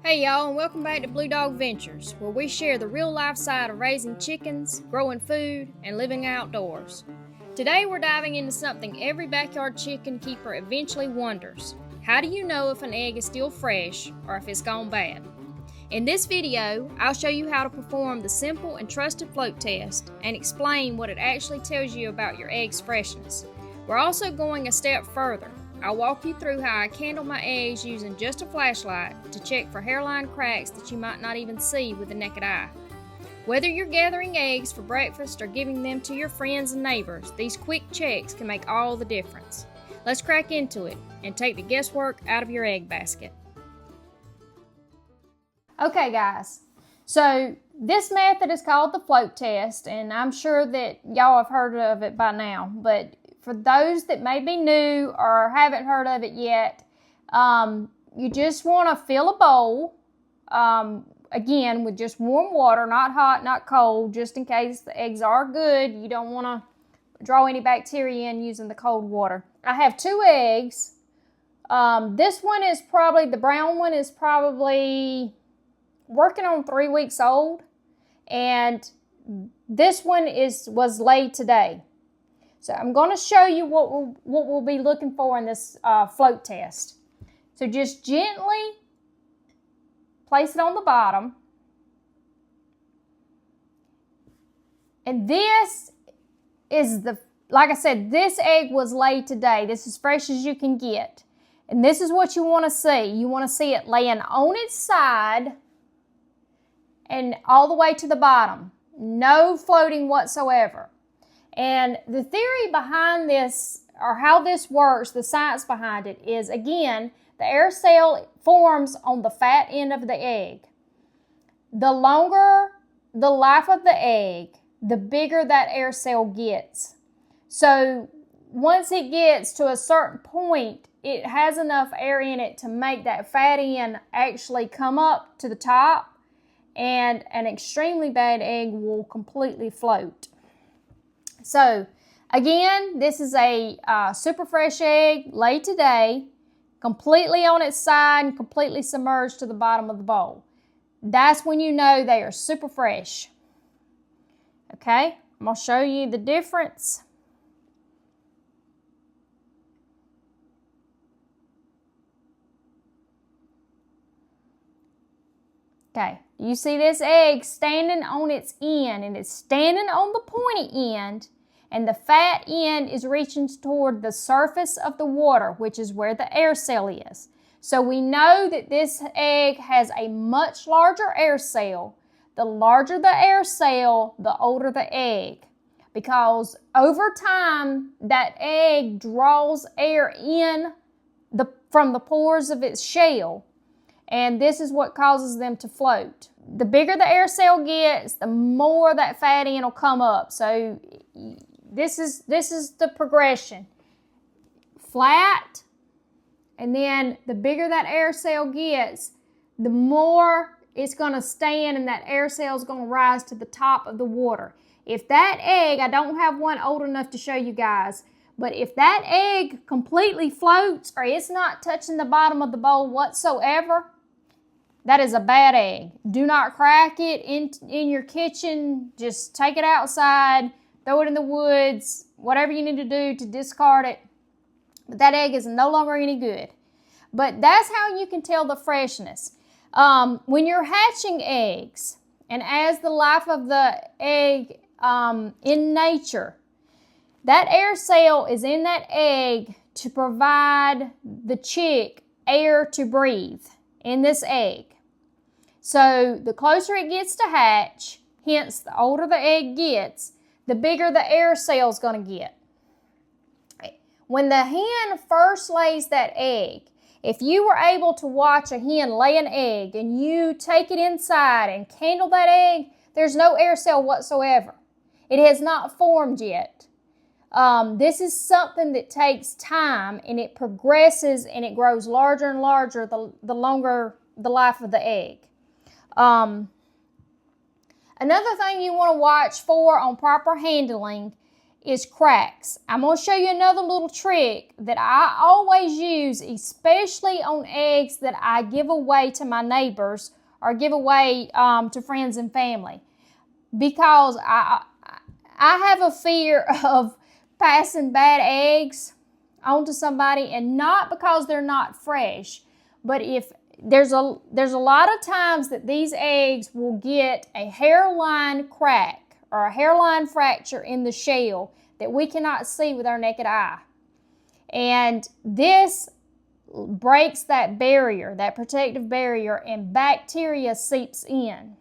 Hey y'all, and welcome back to Blue Dog Ventures, where we share the real life side of raising chickens, growing food, and living outdoors. Today we're diving into something every backyard chicken keeper eventually wonders. How do you know if an egg is still fresh or if it's gone bad? In this video, I'll show you how to perform the simple and trusted float test and explain what it actually tells you about your egg's freshness. We're also going a step further. I'll walk you through how I candle my eggs using just a flashlight to check for hairline cracks that you might not even see with the naked eye. Whether you're gathering eggs for breakfast or giving them to your friends and neighbors, these quick checks can make all the difference. Let's crack into it and take the guesswork out of your egg basket. Okay guys, so this method is called the float test, and I'm sure that y'all have heard of it by now, but for those that may be new or haven't heard of it yet, you just want to fill a bowl, again, with just warm water, not hot, not cold, just in case the eggs are good. You don't want to draw any bacteria in using the cold water. I have 2 eggs. This one is probably, the brown one is probably working on 3 weeks old, and this one was laid today. So I'm going to show you what we'll be looking for in this float test. So just gently place it on the bottom. And this is like I said, this egg was laid today. This is fresh as you can get. And this is what you want to see. You want to see it laying on its side and all the way to the bottom. No floating whatsoever. And the theory behind this, or how this works, the science behind it is, again, the air cell forms on the fat end of the egg. The longer the life of the egg, the bigger that air cell gets. So once it gets to a certain point, it has enough air in it to make that fat end actually come up to the top, and an extremely bad egg will completely float. So, again, this is a super fresh egg laid today, completely on its side and completely submerged to the bottom of the bowl. That's when you know they are super fresh. Okay, I'm going to show you the difference. Okay, you see this egg standing on its end, and it's standing on the pointy end, and the fat end is reaching toward the surface of the water, which is where the air cell is. So we know that this egg has a much larger air cell. The larger the air cell, the older the egg, because over time that egg draws air in from the pores of its shell. And this is what causes them to float. The bigger the air cell gets, the more that fat end will come up. So this is the progression. Flat, and then the bigger that air cell gets, the more it's going to stand, and that air cell is going to rise to the top of the water. If that egg, I don't have one old enough to show you guys, but if that egg completely floats or it's not touching the bottom of the bowl whatsoever, that is a bad egg. Do not crack it in your kitchen. Just take it outside, throw it in the woods, whatever you need to do to discard it. But that egg is no longer any good. But that's how you can tell the freshness. When you're hatching eggs, and as the life of the egg in nature, that air cell is in that egg to provide the chick air to breathe in this egg. So the closer it gets to hatch, hence the older the egg gets, the bigger the air cell is going to get. When the hen first lays that egg, if you were able to watch a hen lay an egg and you take it inside and candle that egg, there's no air cell whatsoever. It has not formed yet. This is something that takes time, and it progresses and it grows larger and larger the longer the life of the egg. Another thing you want to watch for on proper handling is cracks. I'm going to show you another little trick that I always use, especially on eggs that I give away to my neighbors or give away to friends and family, because I have a fear of passing bad eggs onto somebody, and not because they're not fresh, but if there's a lot of times that these eggs will get a hairline crack or a hairline fracture in the shell that we cannot see with our naked eye. And this breaks that barrier, that protective barrier, and bacteria seeps in.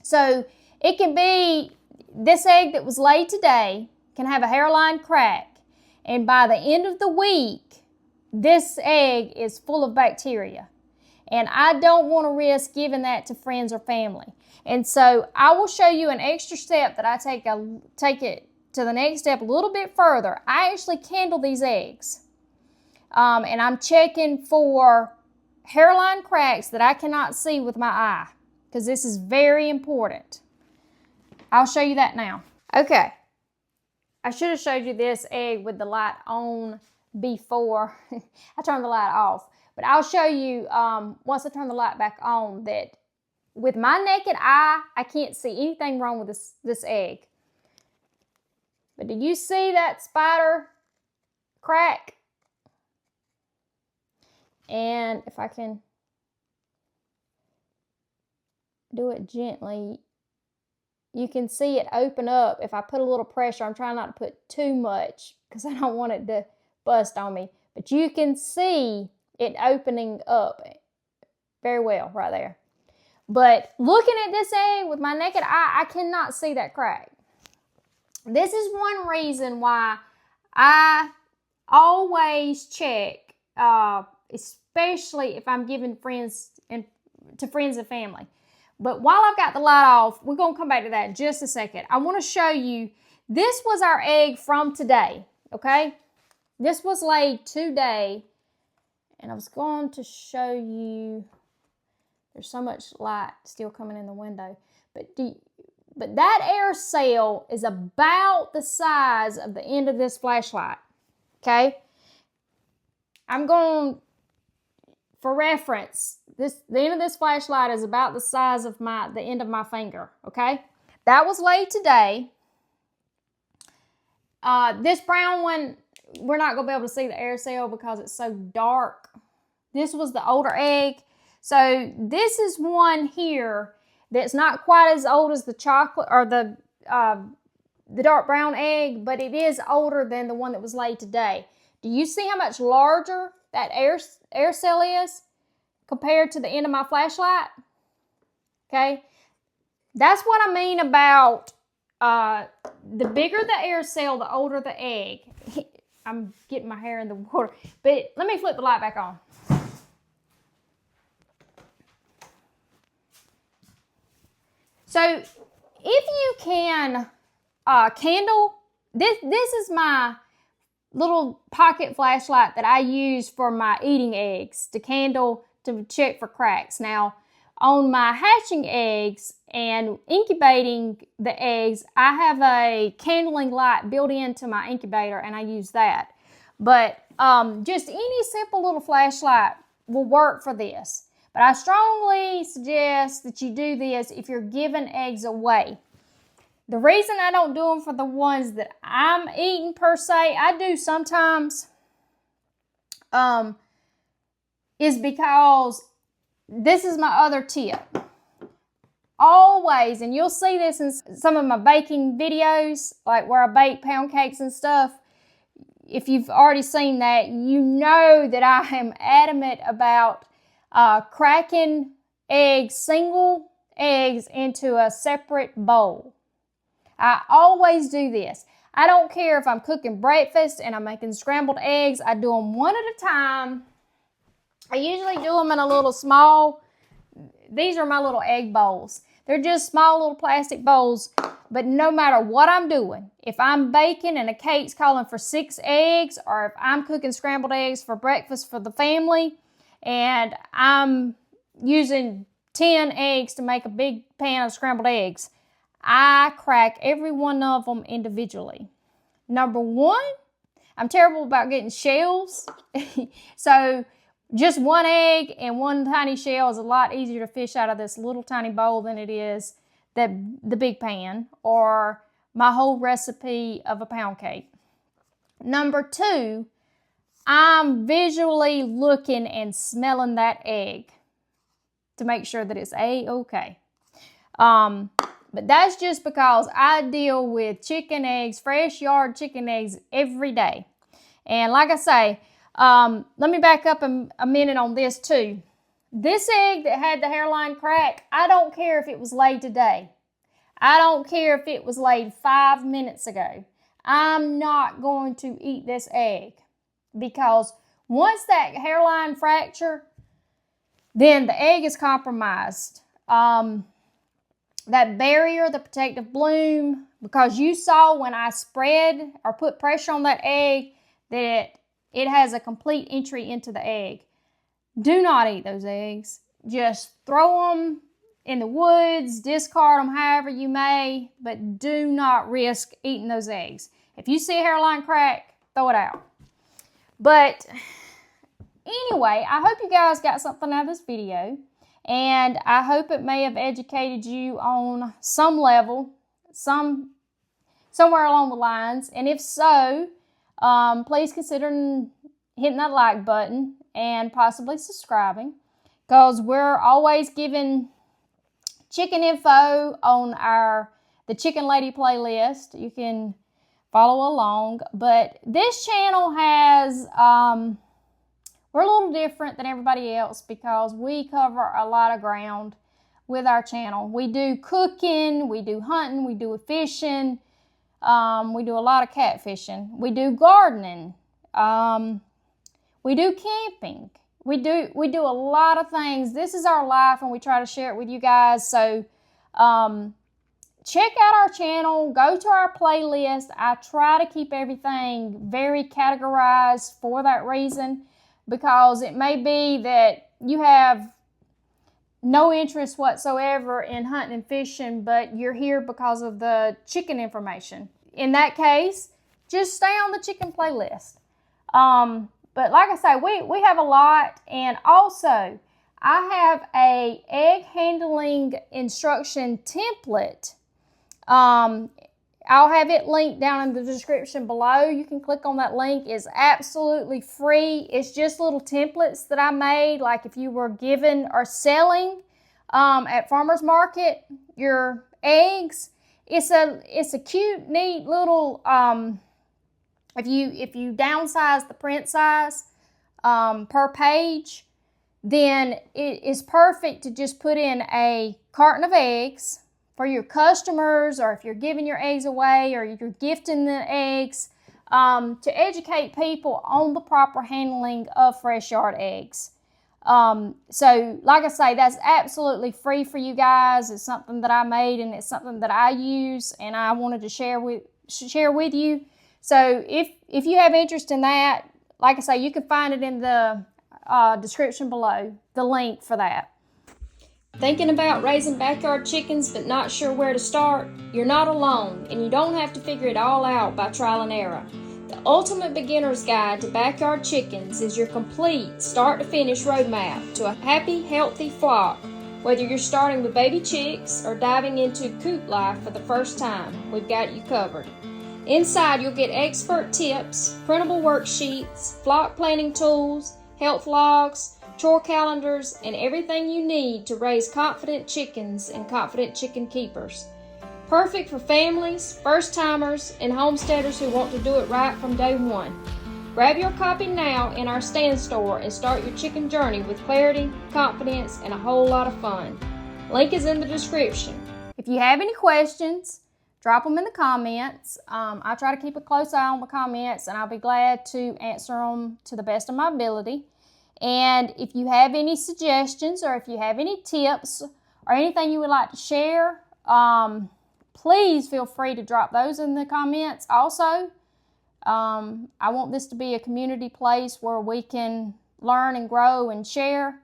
So it can be, this egg that was laid today can have a hairline crack, and by the end of the week, this egg is full of bacteria. And I don't want to risk giving that to friends or family. And so I will show you an extra step that I take it to the next step a little bit further. I actually candle these eggs. And I'm checking for hairline cracks that I cannot see with my eye, because this is very important. I'll show you that now. Okay. I should have showed you this egg with the light on before I turned the light off. But I'll show you once I turn the light back on that with my naked eye, I can't see anything wrong with this egg. But did you see that spider crack? And if I can do it gently, you can see it open up. If I put a little pressure, I'm trying not to put too much because I don't want it to bust on me. But you can see it opening up very well right there. But looking at this egg with my naked eye, I cannot see that crack. This is one reason why I always check, especially if I'm giving to friends and family. But while I've got the light off, we're going to come back to that in just a second. I want to show you, this was our egg from today, okay? This was laid today, and I was going to show you, there's so much light still coming in the window, but that air cell is about the size of the end of this flashlight, okay? I'm going, for reference, the end of this flashlight is about the size of the end of my finger, okay? That was laid today. This brown one, we're not going to be able to see the air cell because it's so dark. This was the older egg. So this is one here that's not quite as old as the chocolate or the dark brown egg, but it is older than the one that was laid today. Do you see how much larger that air cell is compared to the end of my flashlight? Okay, that's what I mean about the bigger the air cell, the older the egg. I'm getting my hair in the water, but let me flip the light back on. So if you can candle, this is my little pocket flashlight that I use for my eating eggs to candle to check for cracks. Now, on my hatching eggs and incubating the eggs, I have a candling light built into my incubator, and I use that. But just any simple little flashlight will work for this. But I strongly suggest that you do this if you're giving eggs away. The reason I don't do them for the ones that I'm eating per se, I do sometimes, is because this is my other tip. Always, and you'll see this in some of my baking videos, like where I bake pound cakes and stuff. If you've already seen that, you know that I am adamant about cracking eggs, single eggs, into a separate bowl. I always do this. I don't care if I'm cooking breakfast and I'm making scrambled eggs. I do them one at a time. I usually do them in a little small, these are my little egg bowls. They're just small little plastic bowls, but no matter what I'm doing, if I'm baking and a cake's calling for 6 eggs, or if I'm cooking scrambled eggs for breakfast for the family, and I'm using 10 eggs to make a big pan of scrambled eggs, I crack every one of them individually. Number one, I'm terrible about getting shells. So just one egg and one tiny shell is a lot easier to fish out of this little tiny bowl than it is the big pan or my whole recipe of a pound cake. Number two, I'm visually looking and smelling that egg to make sure that it's A-okay. But that's just because I deal with chicken eggs, fresh yard chicken eggs every day. And like I say, let me back up a minute on this too. This egg that had the hairline crack, I don't care if it was laid today. I don't care if it was laid 5 minutes ago. I'm not going to eat this egg because once that hairline fracture, then the egg is compromised. That barrier, the protective bloom, because you saw when I spread or put pressure on that egg that it has a complete entry into the egg. Do not eat those eggs. Just throw them in the woods, discard them however you may, but do not risk eating those eggs. If you see a hairline crack, throw it out. But anyway, I hope you guys got something out of this video, and I hope it may have educated you on some level, somewhere along the lines. And if so, please consider hitting that like button and possibly subscribing, because we're always giving chicken info on the Chicken Lady playlist. You can follow along. But this channel has, we're a little different than everybody else because we cover a lot of ground with our channel. We do cooking, we do hunting, we do fishing, we do a lot of catfishing, we do gardening, we do camping. We do a lot of things. This is our life, and we try to share it with you guys. So check out our channel. Go to our playlist. I try to keep everything very categorized for that reason, because it may be that you have no interest whatsoever in hunting and fishing, but you're here because of the chicken information. In that case, just stay on the chicken playlist. But like I say, we have a lot, and also I have a egg handling instruction template. I'll have it linked down in the description below. You can click on that link. It's absolutely free. It's just little templates that I made, like if you were giving or selling at farmer's market your eggs. It's a cute, neat little if you downsize the print size per page, then it is perfect to just put in a carton of eggs for your customers, or if you're giving your eggs away or you're gifting the eggs, to educate people on the proper handling of fresh yard eggs. So like I say, that's absolutely free for you guys. It's something that I made, and it's something that I use, and I wanted to share with you. So if you have interest in that, like I say, you can find it in the description below, the link for that. Thinking about raising backyard chickens but not sure where to start? You're not alone, and you don't have to figure it all out by trial and error. The Ultimate Beginner's Guide to Backyard Chickens is your complete start-to-finish roadmap to a happy, healthy flock. Whether you're starting with baby chicks or diving into coop life for the first time, we've got you covered. Inside, you'll get expert tips, printable worksheets, flock planning tools, health logs, chore calendars, and everything you need to raise confident chickens and confident chicken keepers. Perfect for families, first-timers, and homesteaders who want to do it right from day one. Grab your copy now in our stand store and start your chicken journey with clarity, confidence, and a whole lot of fun. Link is in the description. If you have any questions, drop them in the comments. I try to keep a close eye on the comments, and I'll be glad to answer them to the best of my ability. And if you have any suggestions, or if you have any tips or anything you would like to share, please feel free to drop those in the comments. Also, I want this to be a community place where we can learn and grow and share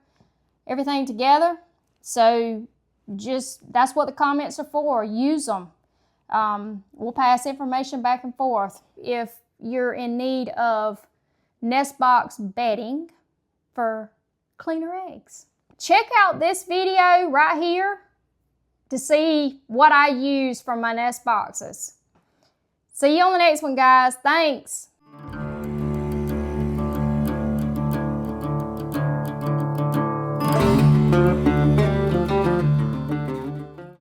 everything together. So that's what the comments are for. Use them. We'll pass information back and forth. If you're in need of nest box bedding for cleaner eggs, check out this video right here to see what I use from my nest boxes. See you on the next one, guys. Thanks.